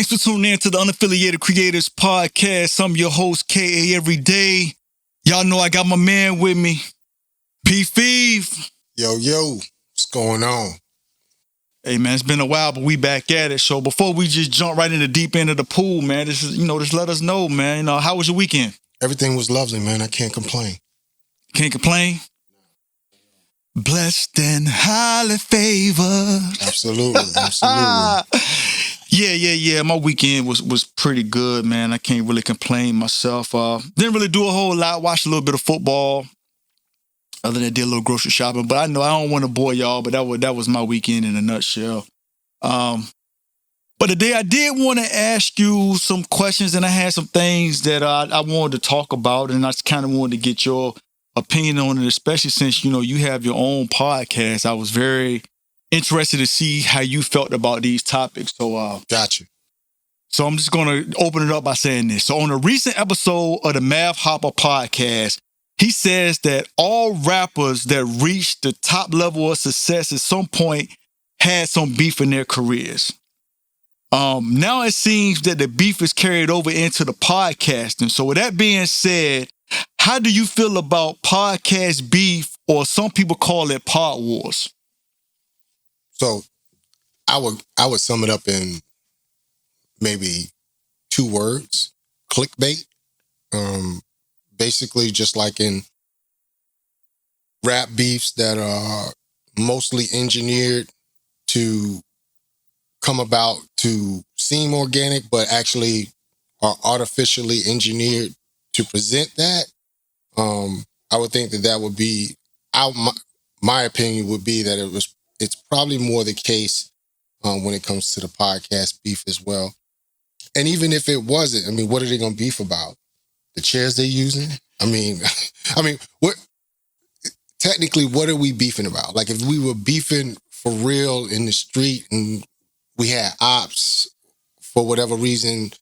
Thanks for tuning in to the Unaffiliated Creators Podcast. I'm your host, kaeveryday. Y'all know I got my man with me, P. Feeve. Yo, what's going on? Hey, man, it's been a while, but we back at it. So before we just jump right in the deep end of the pool, man, just let us know, man. How was your weekend? Everything was lovely, man. I can't complain. Can't complain? Blessed and highly favored. Absolutely. Yeah. My weekend was pretty good, man. I can't really complain myself. Didn't really do a whole lot. Watched a little bit of football. Other than did a little grocery shopping. But I know I don't want to bore y'all, but that was my weekend in a nutshell. But today I did want to ask you some questions, and I had some things that I wanted to talk about, and I just kind of wanted to get your opinion on it, especially since, you have your own podcast. I was very interested to see how you felt about these topics. So, Gotcha. So I'm just going to open it up by saying this. So on a recent episode of the Math Hopper podcast, he says that all rappers that reach the top level of success at some point had some beef in their careers. Now it seems that the beef is carried over into the podcasting. So with that being said, how do you feel about podcast beef, or some people call it pod wars? So I would sum it up in maybe 2 words: clickbait. Basically, just like in rap beefs that are mostly engineered to come about to seem organic, but actually are artificially engineered to present that. I would think that would be, my opinion would be that it's probably more the case when it comes to the podcast beef as well. And even if it wasn't, I mean, what are they going to beef about? The chairs they're using? I mean, what are we beefing about? Like, if we were beefing for real in the street and we had ops for whatever reason,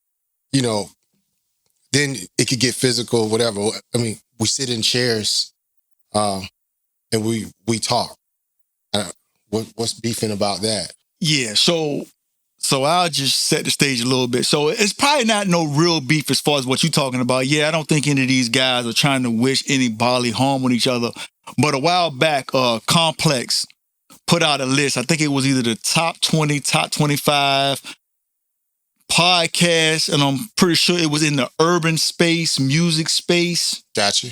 then it could get physical, whatever. I mean, we sit in chairs and we talk. What's beefing about that? Yeah, so I'll just set the stage a little bit. So it's probably not no real beef as far as what you're talking about. Yeah, I don't think any of these guys are trying to wish any bodily harm on each other. But a while back, Complex put out a list. I think it was either the top 20, top 25 podcasts, and I'm pretty sure it was in the urban space, music space. Gotcha.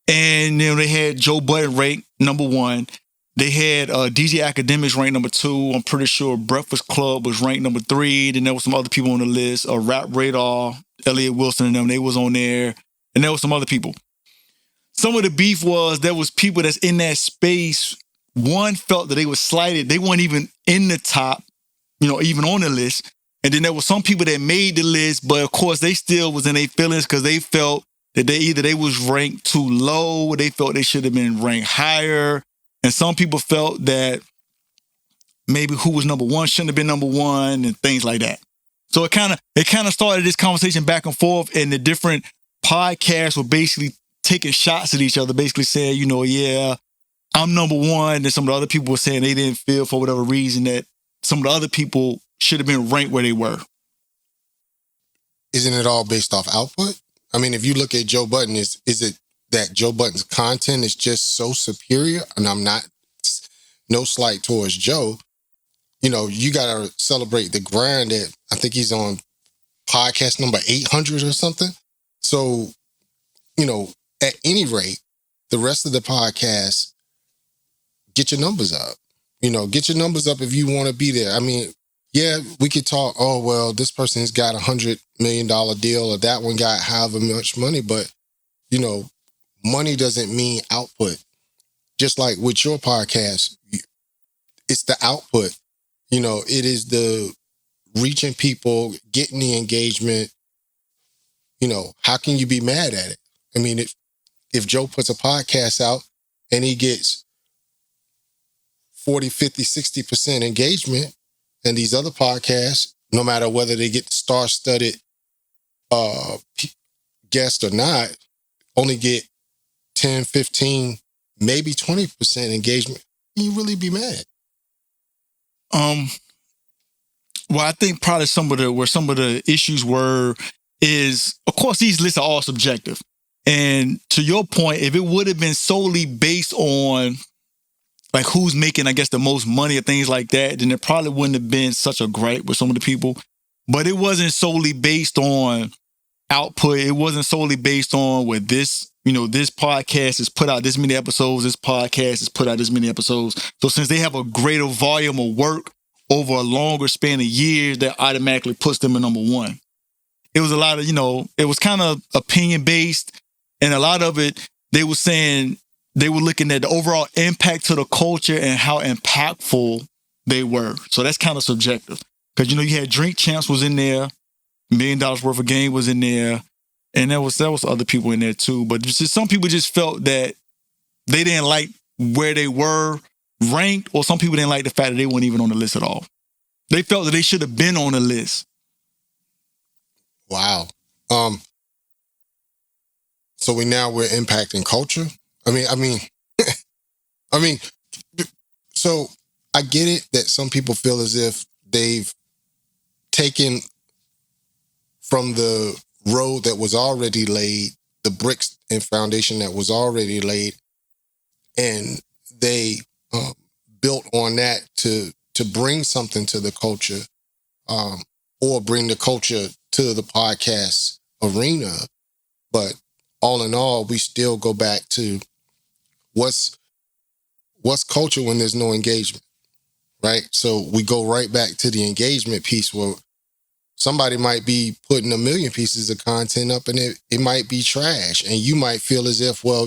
And they had Joe Budden ranked number 1. They had DJ Academics ranked number 2. I'm pretty sure Breakfast Club was ranked number 3. Then there was some other people on the list. Rap Radar, Elliot Wilson and them, they was on there. And there was some other people. Some of the beef was there was people that's in that space. One felt that they were slighted. They weren't even in the top, even on the list. And then there were some people that made the list, but of course they still was in their feelings because they felt that they was ranked too low. They felt they should have been ranked higher. And some people felt that maybe who was number 1 shouldn't have been number 1 and things like that. So it kind of started this conversation back and forth, and the different podcasts were basically taking shots at each other, basically saying, yeah, I'm number 1. And some of the other people were saying they didn't feel for whatever reason that some of the other people should have been ranked where they were. Isn't it all based off output? I mean, if you look at Joe Budden, is it that Joe Budden's content is just so superior? And no slight towards Joe. You got to celebrate the grind that I think he's on podcast number 800 or something. So, at any rate, the rest of the podcast, get your numbers up. Get your numbers up if you want to be there. I mean, yeah, we could talk, oh, well, this person's got $100 million deal, or that one got however much money, but, money doesn't mean output. Just like with your podcast, it's the output. It is the reaching people, getting the engagement. How can you be mad at it? I mean, if Joe puts a podcast out and he gets 40, 50, 60% engagement, and these other podcasts, no matter whether they get the star-studded guest or not, only get 10, 15, maybe 20% engagement, can you really be mad? Well, I think probably some of the issues were is, of course, these lists are all subjective. And to your point, if it would have been solely based on like who's making, I guess, the most money or things like that, then it probably wouldn't have been such a gripe with some of the people. But it wasn't solely based on output. It wasn't solely based on what this, this podcast has put out this many episodes, this podcast has put out this many episodes. So since they have a greater volume of work over a longer span of years, that automatically puts them in number one. It was a lot of, it was kind of opinion based, and a lot of it, they were saying they were looking at the overall impact to the culture and how impactful they were. So that's kind of subjective. Because, you had Drink Champs was in there, $1 million worth of game was in there, and there was other people in there too. But just some people just felt that they didn't like where they were ranked, or some people didn't like the fact that they weren't even on the list at all. They felt that they should have been on the list. Wow. So we're impacting culture. I mean, so I get it that some people feel as if they've taken from the road that was already laid, the bricks and foundation that was already laid, and they built on that to bring something to the culture, or bring the culture to the podcast arena. But all in all, we still go back to what's culture when there's no engagement, right? So we go right back to the engagement piece where somebody might be putting 1 million pieces of content up and it might be trash. And you might feel as if, well,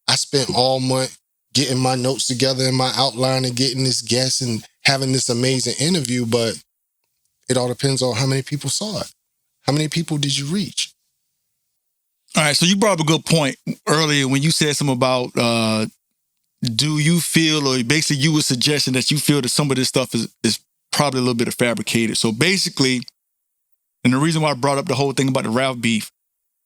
I spent all month getting my notes together and my outline and getting this guest and having this amazing interview, but it all depends on how many people saw it. How many people did you reach? All right, so you brought up a good point earlier when you said something about do you feel, or basically you were suggesting that you feel that some of this stuff is probably a little bit of fabricated. So basically, and the reason why I brought up the whole thing about the Ralph beef,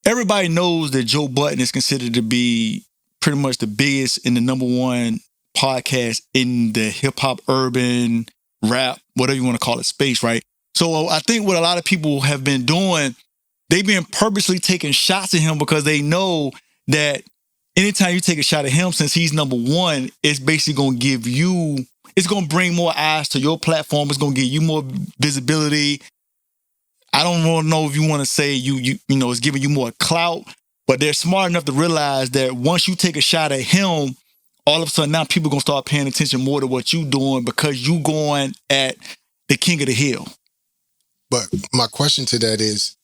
everybody knows that Joe Budden is considered to be pretty much the biggest and the number one podcast in the hip hop, urban, rap, whatever you want to call it, space, right? So I think what a lot of people have been doing, they've been purposely taking shots at him because they know that anytime you take a shot at him, since he's number one, it's basically going to give you, it's going to bring more eyes to your platform. It's going to give you more visibility. I don't want to know if you want to say it's giving you more clout, but they're smart enough to realize that once you take a shot at him, all of a sudden now people are going to start paying attention more to what you're doing because you going at the king of the hill. But my question to that is,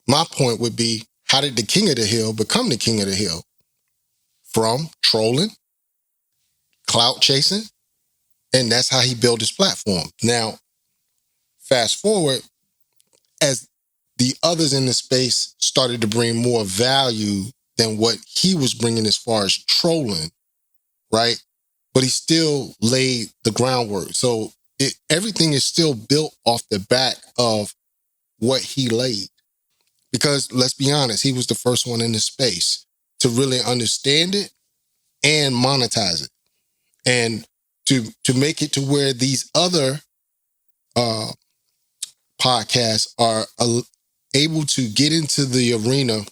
my point would be, how did the king of the hill become the king of the hill? From trolling, clout chasing, and that's how he built his platform. Now, fast forward, as the others in the space started to bring more value than what he was bringing as far as trolling, right? But he still laid the groundwork. So everything is still built off the back of what he laid. Because let's be honest, he was the first one in the space to really understand it and monetize it. And to make it to where these other podcasts are able to get into the arena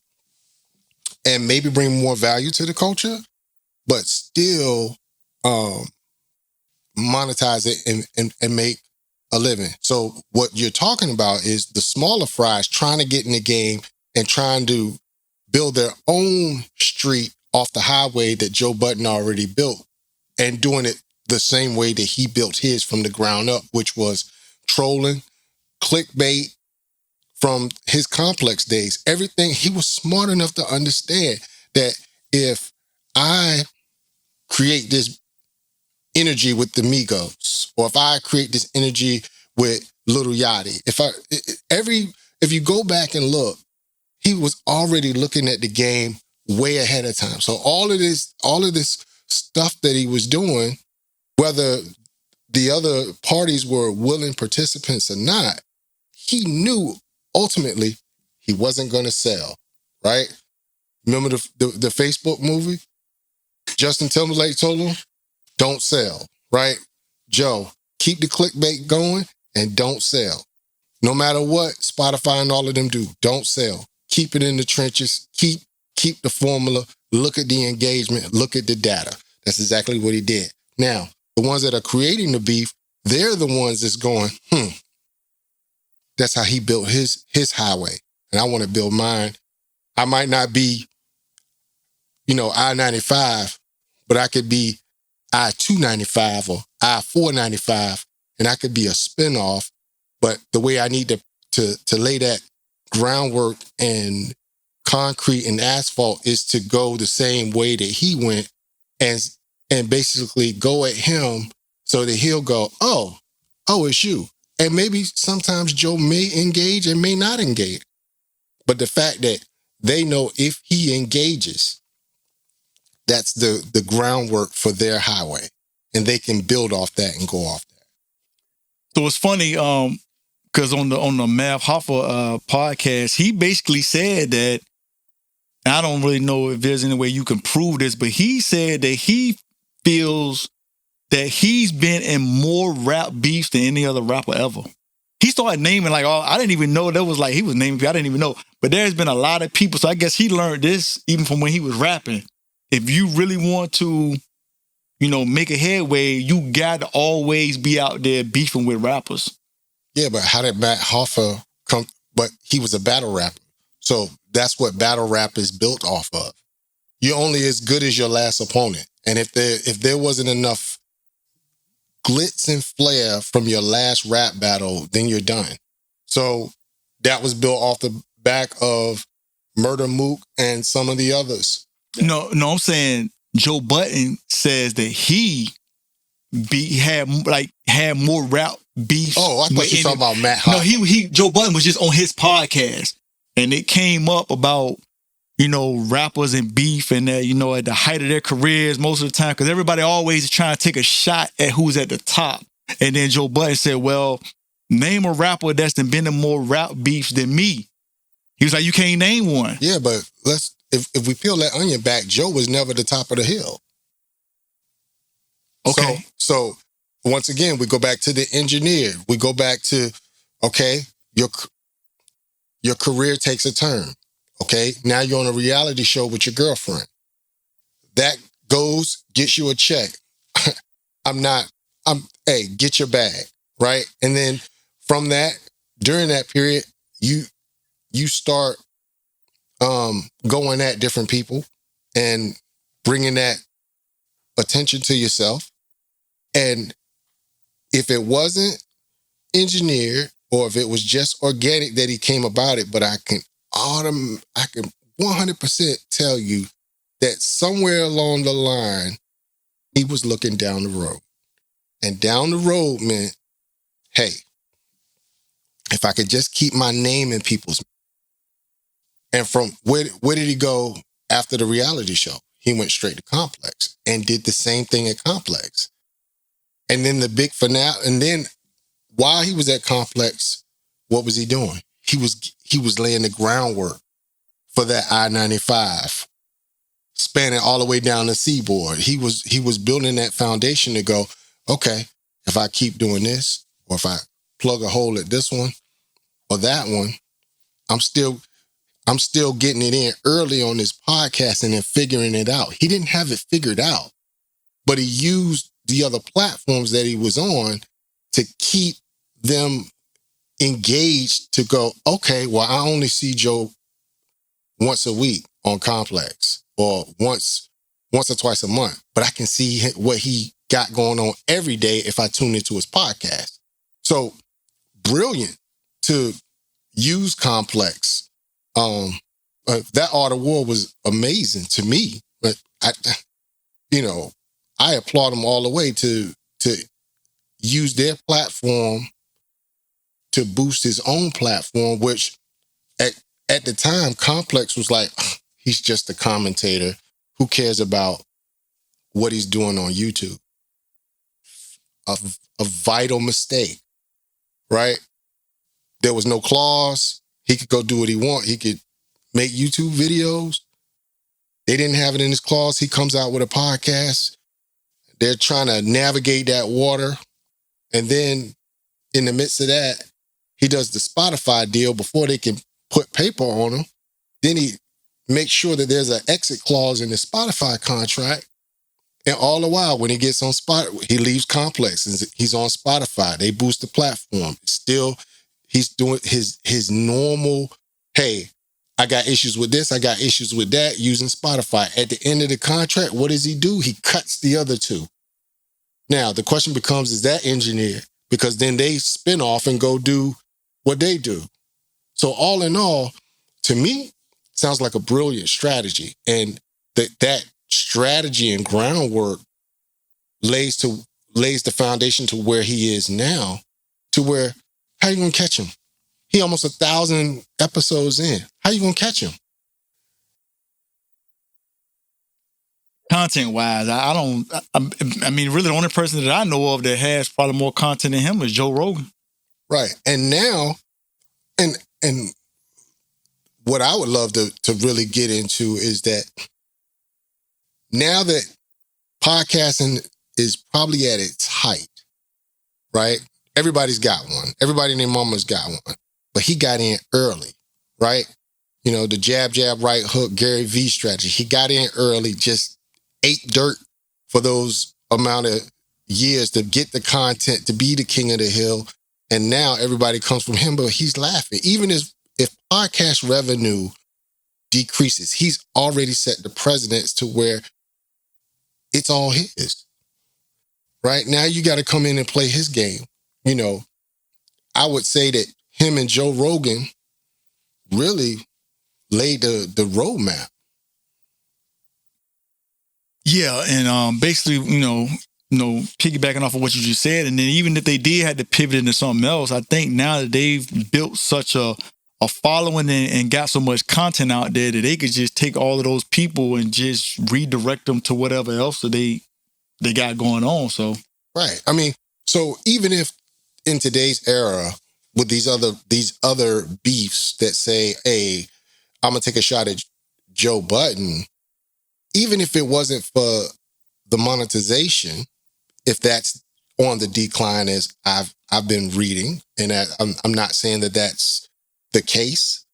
and maybe bring more value to the culture, but still monetize it and make a living. So what you're talking about is the smaller fries trying to get in the game and trying to build their own street off the highway that Joe Budden already built, and doing it the same way that he built his from the ground up, which was trolling, clickbait from his Complex days. Everything, he was smart enough to understand that if I create this energy with the Migos, or if I create this energy with Lil Yachty, if you go back and look, he was already looking at the game way ahead of time. So all of this stuff that he was doing, whether the other parties were willing participants or not, he knew ultimately he wasn't going to sell, right? Remember the Facebook movie? Justin Timberlake told him, don't sell, right? Joe, keep the clickbait going and don't sell. No matter what Spotify and all of them do, don't sell. Keep it in the trenches. Keep the formula. Look at the engagement. Look at the data. That's exactly what he did. Now, the ones that are creating the beef, they're the ones that's going, that's how he built his highway. And I want to build mine. I might not be, I-95, but I could be I-295 or I-495, and I could be a spinoff. But the way I need to lay that groundwork and concrete and asphalt is to go the same way that he went and basically go at him so that he'll go, oh, it's you. And maybe sometimes Joe may engage and may not engage. But the fact that they know if he engages, that's the groundwork for their highway. And they can build off that and go off that. So it's funny, because on the Mav Hoffa podcast, he basically said that, I don't really know if there's any way you can prove this, but he said that he feels that he's been in more rap beefs than any other rapper ever. He started naming I didn't even know that was he was naming, I didn't even know. But there's been a lot of people, so I guess he learned this even from when he was rapping. If you really want to, make a headway, you got to always be out there beefing with rappers. Yeah, but how did Matt Hoffa come? But he was a battle rapper. So that's what battle rap is built off of. You're only as good as your last opponent. And if there wasn't enough glitz and flair from your last rap battle, then you're done. So that was built off the back of Murder Mook and some of the others. No, I'm saying Joe Budden says that he had more rap beefs. Oh, I thought you were talking about Matt Hoffa. No, Joe Budden was just on his podcast, and it came up about rappers and beef, and that at the height of their careers most of the time, because everybody always is trying to take a shot at who's at the top. And then Joe Budden said, "Well, name a rapper that's been in more rap beefs than me." He was like, "You can't name one." Yeah, but if we peel that onion back, Joe was never the top of the hill. Okay. So once again, we go back to the engineer. We go back to, okay, your career takes a turn. Okay, now you're on a reality show with your girlfriend. That gets you a check. Hey, get your bag, right? And then from that, during that period, you start going at different people and bringing that attention to yourself. And if it wasn't engineered, or if it was just organic that he came about it, but I can 100% tell you that somewhere along the line, he was looking down the road. And down the road meant, hey, if I could just keep my name in people's. And from where did he go after the reality show? He went straight to Complex and did the same thing at Complex. And then the big finale, and then while he was at Complex, what was he doing? He was laying the groundwork for that I-95, spanning all the way down the seaboard. He was building that foundation to go, okay, if I keep doing this, or if I plug a hole at this one or that one, I'm still getting it in early on this podcast and then figuring it out. He didn't have it figured out, but he used the other platforms that he was on to keep them engaged to go, okay, well, I only see Joe once a week on Complex, or once or twice a month, but I can see what he got going on every day if I tune into his podcast. So brilliant to use Complex. That Art of War was amazing to me, but I applaud them all the way to use their platform to boost his own platform, which at the time, Complex was like, he's just a commentator. Who cares about what he's doing on YouTube? A vital mistake, right? There was no clause. He could go do what he want. He could make YouTube videos. They didn't have it in his clause. He comes out with a podcast. They're trying to navigate that water. And then in the midst of that, he does the Spotify deal before they can put paper on him. Then he makes sure that there's an exit clause in the Spotify contract. And all the while, when he gets on he leaves Complex and he's on Spotify. They boost the platform. Still, he's doing his normal, hey, I got issues with this, I got issues with that, using Spotify. At the end of the contract, what does he do? He cuts the other two. Now, the question becomes, is that engineered? Because then they spin off and go do what they do. So all in all, to me, sounds like a brilliant strategy. And that strategy and groundwork lays the foundation to where he is now, to where, how you gonna catch him? He almost 1,000 episodes in. How you gonna catch him? Content wise, I mean, really the only person that I know of that has probably more content than him is Joe Rogan. Right. And now, and what I would love to really get into is that now that podcasting is probably at its height, right? Everybody's got one. Everybody and their mama's got one. But he got in early, right? You know, the jab, right hook, Gary V strategy. He got in early, just ate dirt for those amount of years to get the content, to be the king of the hill. And now everybody comes from him, but he's laughing. Even if podcast revenue decreases, he's already set the precedence to where it's all his. Right? Now you got to come in and play his game. You know, I would say that him and Joe Rogan really laid the roadmap. Yeah, and basically, piggybacking off of what you just said, and then even if they did have to pivot into something else, I think now that they've built such a following and got so much content out there that they could just take all of those people and just redirect them to whatever else that they got going on. So right. I mean, so even if in today's era with these other beefs that say, hey, I'm gonna take a shot at Joe Budden, even if it wasn't for the monetization, if that's on the decline as I've been reading, and I'm not saying that that's the case,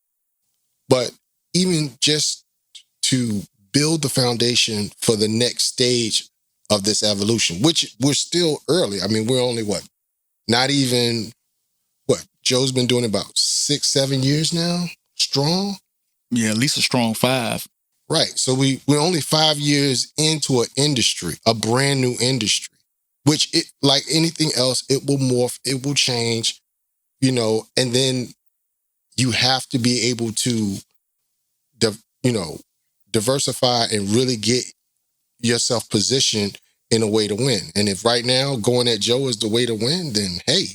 but even just to build the foundation for the next stage of this evolution, which we're still early. I mean, we're only Joe's been doing about 6-7 years now, strong. Yeah, at least a strong 5. Right. So we're only 5 years into an industry, a brand new industry, which it, like anything else, it will morph, it will change, and then you have to be able to, diversify and really get yourself positioned in a way to win. And if right now going at Joe is the way to win, then hey,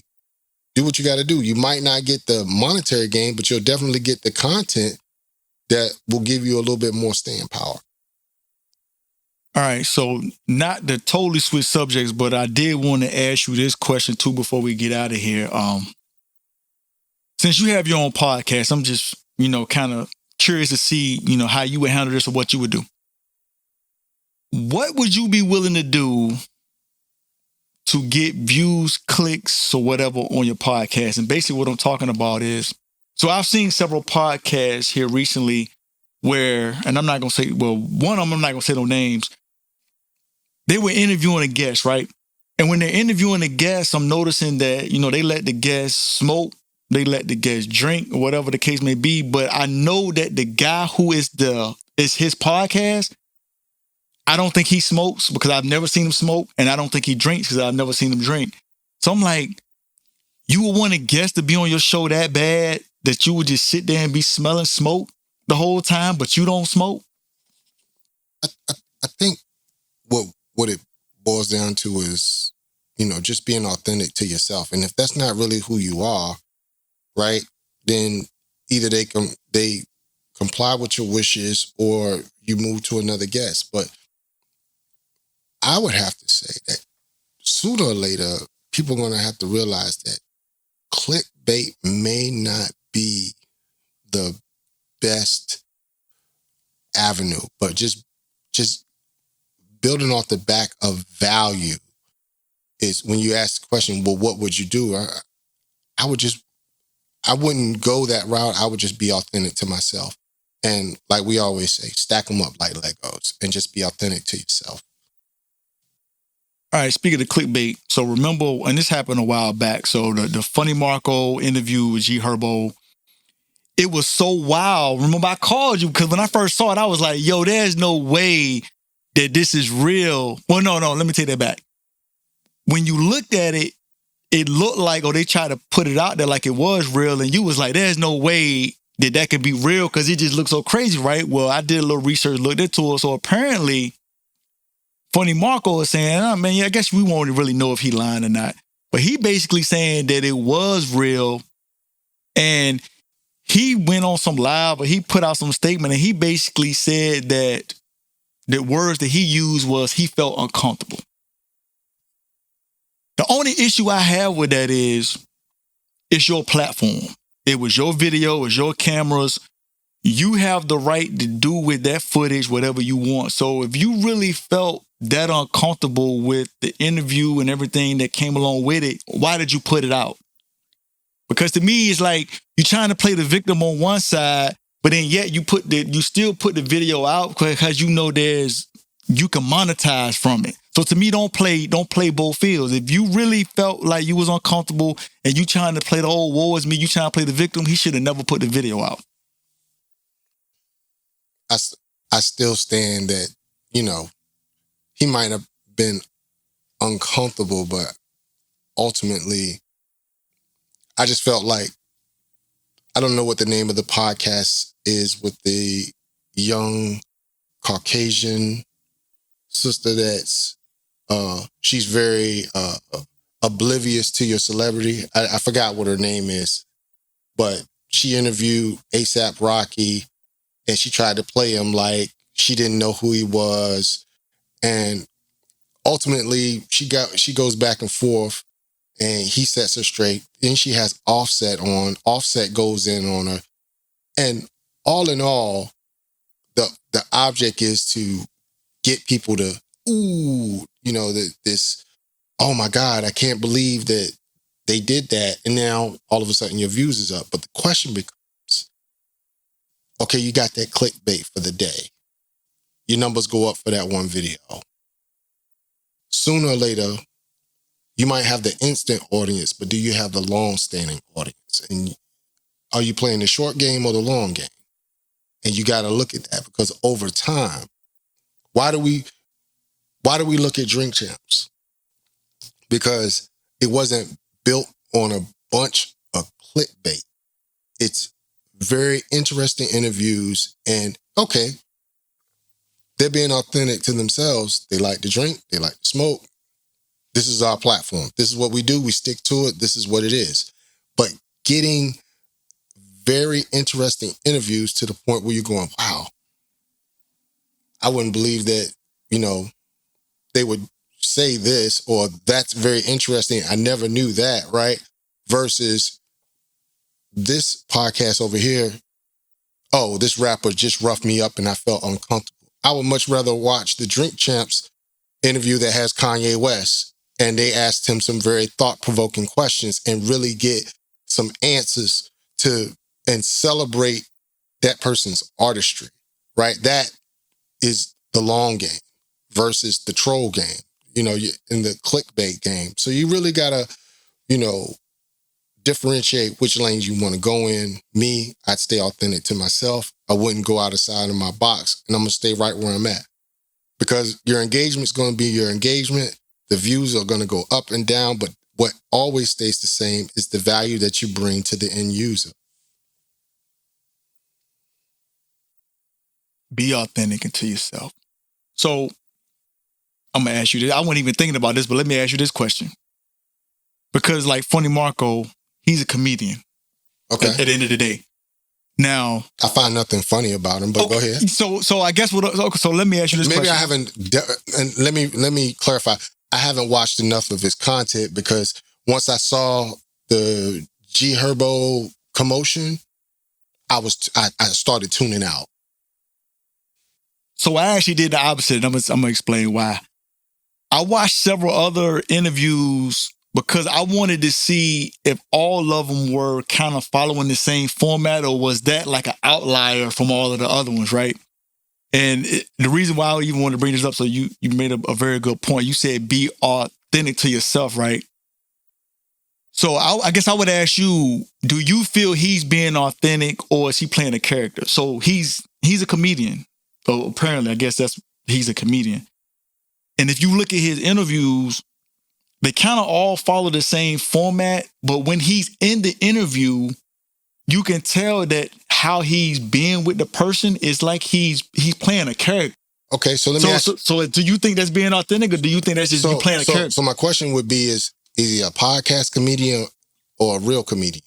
do what you got to do. You might not get the monetary gain, but you'll definitely get the content that will give you a little bit more staying power. All right, so not to totally switch subjects, but I did want to ask you this question too before we get out of here. Since you have your own podcast, I'm just, kind of curious to see, how you would handle this or what you would do. What would you be willing to do to get views, clicks, or whatever on your podcast? And basically what I'm talking about is, so I've seen several podcasts here recently where, and I'm not going to say, well, one of them, I'm not going to say no names. They were interviewing a guest, right? And when they're interviewing a guest, I'm noticing that, they let the guest smoke, they let the guest drink, or whatever the case may be. But I know that the guy who is his podcast, I don't think he smokes because I've never seen him smoke. And I don't think he drinks because I've never seen him drink. So I'm like, you would want a guest to be on your show that bad that you would just sit there and be smelling smoke the whole time, but you don't smoke? I think what it boils down to is, just being authentic to yourself. And if that's not really who you are, right, then either they comply with your wishes or you move to another guest. But I would have to say that sooner or later, people are going to have to realize that clickbait may not be the best avenue, but just building off the back of value is when you ask the question, well, what would you do? I wouldn't go that route. I would just be authentic to myself. And like we always say, stack them up like Legos and just be authentic to yourself. All right, speaking of clickbait, so remember, and this happened a while back, so the Funny Marco interview with G Herbo, it was so wild. Remember, I called you because when I first saw it, I was like, yo, there's no way that this is real. Well, no, let me take that back. When you looked at it, it looked like, they tried to put it out there like it was real, and you was like, there's no way that could be real because it just looks so crazy, right? Well, I did a little research, looked into it, so apparently Funny Marco is saying, oh, man, yeah, I guess we won't really know if he lying or not. But he basically saying that it was real. And he went on some live, or he put out some statement, and he basically said that the words that he used was he felt uncomfortable. The only issue I have with that is it's your platform. It was your video, it was your cameras. You have the right to do with that footage whatever you want. So if you really felt that uncomfortable with the interview and everything that came along with it, why did you put it out? Because to me, it's like you're trying to play the victim on one side, but then yet you still put the video out because you know you can monetize from it. So to me, don't play both fields. If you really felt like you was uncomfortable and you trying to play the old war is me, you trying to play the victim, he should have never put the video out. I still stand that, he might have been uncomfortable, but ultimately, I just felt like, I don't know what the name of the podcast is with the young Caucasian sister that's, she's very oblivious to your celebrity. I forgot what her name is, but she interviewed A$AP Rocky and she tried to play him like she didn't know who he was. And ultimately, she goes back and forth and he sets her straight. Then she has Offset on. Offset goes in on her. And all in all, the object is to get people to, this, oh my God, I can't believe that they did that. And now all of a sudden your views is up. But the question becomes, okay, you got that clickbait for the day. Your numbers go up for that one video. Sooner or later, you might have the instant audience, but do you have the long-standing audience? And are you playing the short game or the long game? And you got to look at that because over time, why do we look at Drink Champs? Because it wasn't built on a bunch of clickbait. It's very interesting interviews and, okay, they're being authentic to themselves. They like to drink. They like to smoke. This is our platform. This is what we do. We stick to it. This is what it is. But getting very interesting interviews to the point where you're going, wow, I wouldn't believe that, they would say this, or that's very interesting. I never knew that, right? Versus this podcast over here, oh, this rapper just roughed me up and I felt uncomfortable. I would much rather watch the Drink Champs interview that has Kanye West and they asked him some very thought-provoking questions and really get some answers and celebrate that person's artistry, right? That is the long game versus the troll game, in the clickbait game. So you really got to, differentiate which lanes you want to go in. Me, I'd stay authentic to myself. I wouldn't go outside of my box, and I'm going to stay right where I'm at. Because your engagement's going to be your engagement. The views are going to go up and down, but what always stays the same is the value that you bring to the end user. Be authentic and to yourself. So I'm going to ask you this. I wasn't even thinking about this, but let me ask you this question. Because like Funny Marco, he's a comedian. Okay. At the end of the day. Now, I find nothing funny about him, but go ahead. So I guess so let me ask you this Maybe question. I haven't, and let me clarify. I haven't watched enough of his content because once I saw the G Herbo commotion, I started tuning out. So I actually did the opposite. I'm gonna explain why. I watched several other interviews because I wanted to see if all of them were kind of following the same format, or was that like an outlier from all of the other ones, right? And the reason why I even wanted to bring this up, so you made a very good point. You said be authentic to yourself, right? So I guess I would ask you, do you feel he's being authentic, or is he playing a character? So he's a comedian. So apparently, I guess he's a comedian. And if you look at his interviews, they kind of all follow the same format, but when he's in the interview, you can tell that how he's being with the person is like he's playing a character. Okay, so let me ask. So do you think that's being authentic, or do you think that's just you playing a character? So my question would be: is he a podcast comedian or a real comedian?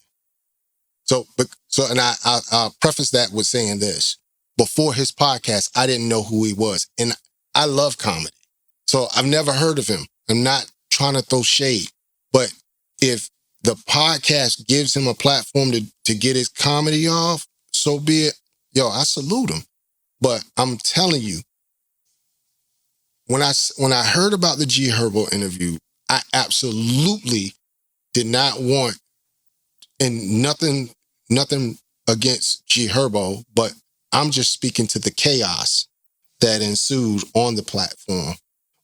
And I'll preface that with saying this: before his podcast, I didn't know who he was, and I love comedy, so I've never heard of him. I'm not trying to throw shade, but if the podcast gives him a platform to get his comedy off, so be it. Yo, I salute him. But I'm telling you, when I heard about the G Herbo interview, I absolutely did not want, and nothing against G Herbo, but I'm just speaking to the chaos that ensued on the platform.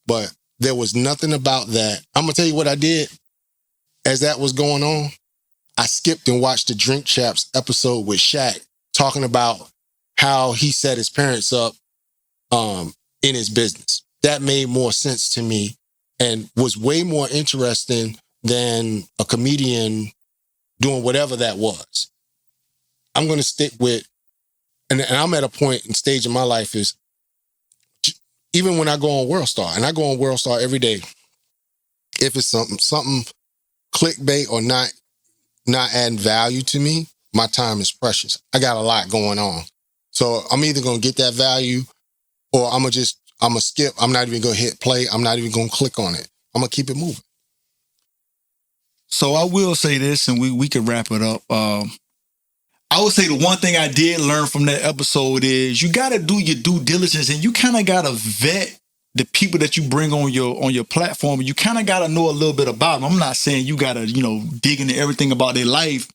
But there was nothing about that. I'm gonna tell you what I did as that was going on. I skipped and watched the Drink Chaps episode with Shaq talking about how he set his parents up in his business. That made more sense to me and was way more interesting than a comedian doing whatever that was. I'm going to stick with, and I'm at a point and stage in my life is, even when I go on World Star, and I go on World Star every day, if it's something clickbait or not adding value to me, my time is precious. I got a lot going on. So I'm either going to get that value, or I'm going to skip. I'm not even going to hit play. I'm not even going to click on it. I'm going to keep it moving. So I will say this, and we can wrap it up. I would say the one thing I did learn from that episode is you got to do your due diligence, and you kind of got to vet the people that you bring on your platform. You kind of got to know a little bit about them. I'm not saying you got to, dig into everything about their life,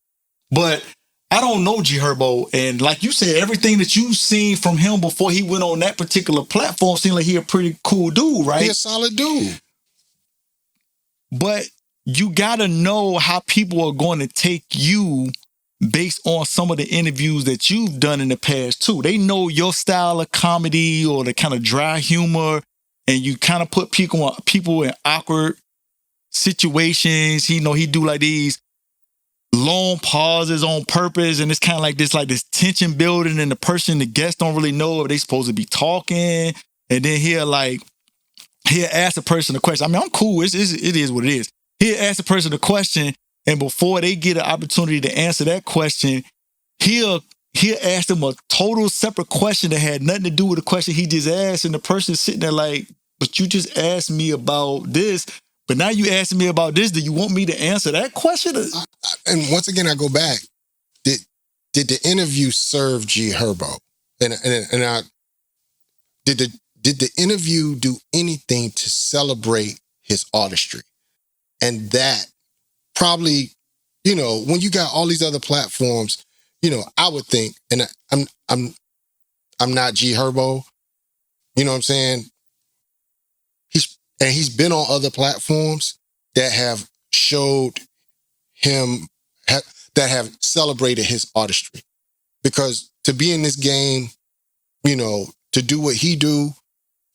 but I don't know G Herbo. And like you said, everything that you've seen from him before he went on that particular platform seemed like he a pretty cool dude, right? He a solid dude. But you got to know how people are going to take you based on some of the interviews that you've done in the past too. They know your style of comedy or the kind of dry humor, and you kind of put people in awkward situations. He do like these long pauses on purpose, and it's kind of like this tension building, and the guests don't really know if they supposed to be talking, and then he'll ask the person a question. I mean, I'm cool. It is what it is. He'll ask the person a question, and before they get an opportunity to answer that question, he'll ask them a total separate question that had nothing to do with the question he just asked, and the person's sitting there like, but you just asked me about this, but now you asking me about this. Do you want me to answer that question? And once again, I go back. Did the interview serve G Herbo? And did the interview do anything to celebrate his artistry? And that probably, when you got all these other platforms, I would think, and I'm not G Herbo, you know what I'm saying? He's been on other platforms that have showed him, that have celebrated his artistry. Because to be in this game, to do what he do,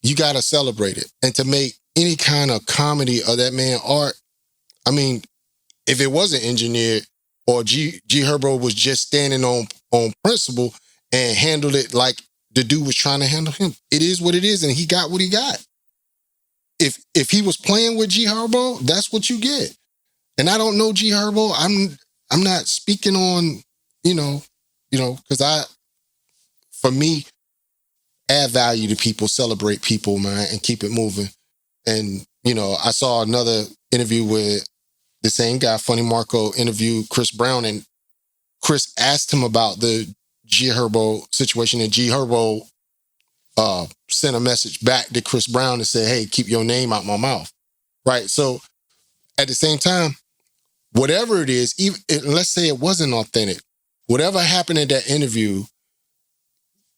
you got to celebrate it. And to make any kind of comedy of that man art, I mean, if it wasn't engineered, or G Herbo was just standing on principle and handled it like the dude was trying to handle him, it is what it is, and he got what he got. If he was playing with G Herbo, that's what you get. And I don't know G Herbo. I'm not speaking on, because for me, add value to people, celebrate people, man, and keep it moving. And, I saw another interview with the same guy, Funny Marco, interviewed Chris Brown, and Chris asked him about the G Herbo situation, and G Herbo sent a message back to Chris Brown and said, hey, keep your name out my mouth. Right. So at the same time, whatever it is, even let's say it wasn't authentic, whatever happened in that interview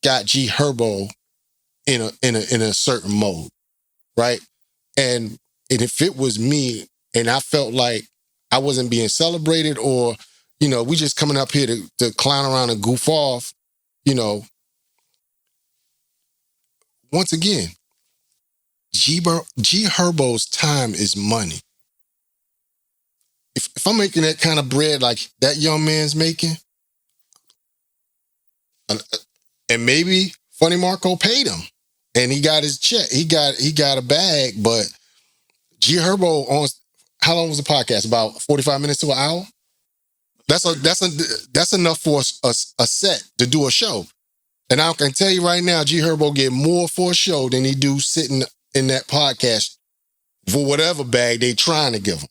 got G Herbo in a certain mode, right? And if it was me and I felt like I wasn't being celebrated, or we just coming up here to clown around and goof off, once again, G Herbo's time is money. If I'm making that kind of bread like that young man's making, and maybe Funny Marco paid him and he got his check, he got a bag, but G Herbo on, how long was the podcast? About 45 minutes to an hour? That's enough for a set to do a show. And I can tell you right now, G Herbo get more for a show than he do sitting in that podcast for whatever bag they trying to give him.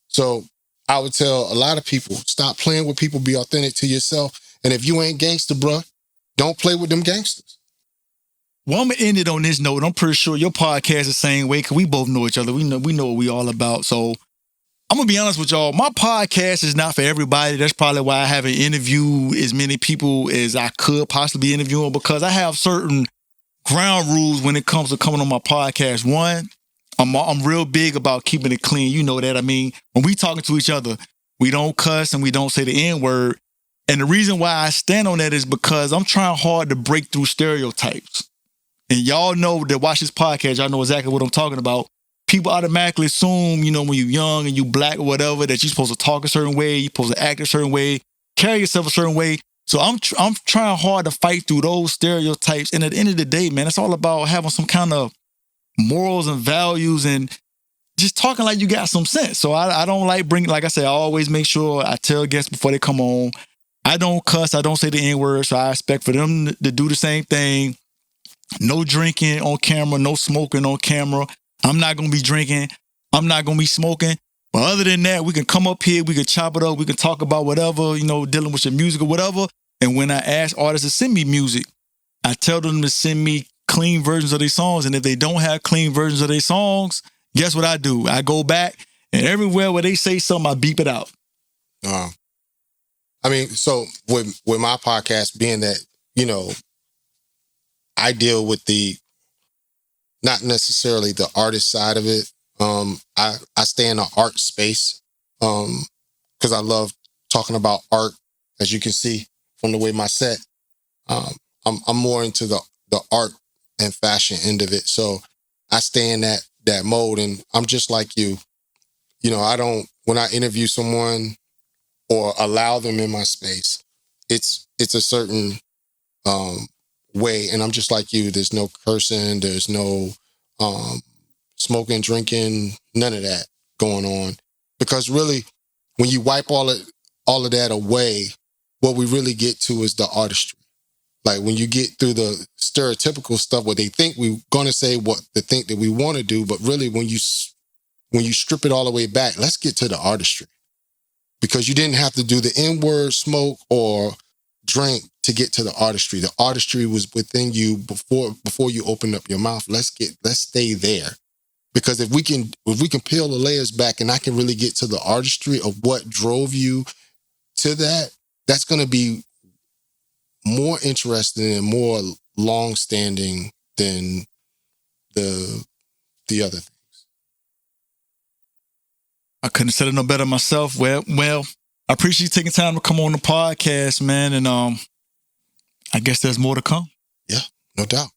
So I would tell a lot of people, stop playing with people, be authentic to yourself. And if you ain't gangster, bruh, don't play with them gangsters. Well, I'm going to end it on this note. I'm pretty sure your podcast is the same way because we both know each other. We know what we all about. So I'm going to be honest with y'all. My podcast is not for everybody. That's probably why I haven't interviewed as many people as I could possibly be interviewing, because I have certain ground rules when it comes to coming on my podcast. One, I'm real big about keeping it clean. You know that. I mean, when we talking to each other, we don't cuss and we don't say the N-word. And the reason why I stand on that is because I'm trying hard to break through stereotypes. And y'all know that watch this podcast, y'all know exactly what I'm talking about. People automatically assume, when you're young and you black or whatever, that you're supposed to talk a certain way, you're supposed to act a certain way, carry yourself a certain way. So I'm trying hard to fight through those stereotypes. And at the end of the day, man, it's all about having some kind of morals and values and just talking like you got some sense. So I don't like bringing, like I said, I always make sure I tell guests before they come on, I don't cuss, I don't say the N-word. So I expect for them to do the same thing. No drinking on camera, no smoking on camera. I'm not going to be drinking. I'm not going to be smoking. But other than that, we can come up here, we can chop it up, we can talk about whatever, dealing with your music or whatever. And when I ask artists to send me music, I tell them to send me clean versions of their songs. And if they don't have clean versions of their songs, guess what I do? I go back and everywhere where they say something, I beep it out. I mean, so with my podcast being that, I deal with not necessarily the artist side of it. I stay in the art space because I love talking about art, as you can see from the way my set. I'm more into the art and fashion end of it. So I stay in that mode, and I'm just like you. I don't, when I interview someone or allow them in my space, it's a certain way, and I'm just like you. There's no cursing, there's no smoking, drinking, none of that going on. Because really, when you wipe all of that away, what we really get to is the artistry. Like when you get through the stereotypical stuff, what they think we're gonna say, what they think that we want to do, but really when you strip it all the way back, let's get to the artistry. Because you didn't have to do the N-word, smoke, or drink to get to the artistry. The artistry was within you before you opened up your mouth. Let's stay there. Because if we can peel the layers back and I can really get to the artistry of what drove you to that, that's going to be more interesting and more long-standing than the other things. I couldn't have said it no better myself. Well, I appreciate you taking time to come on the podcast, man. And I guess there's more to come. Yeah, no doubt.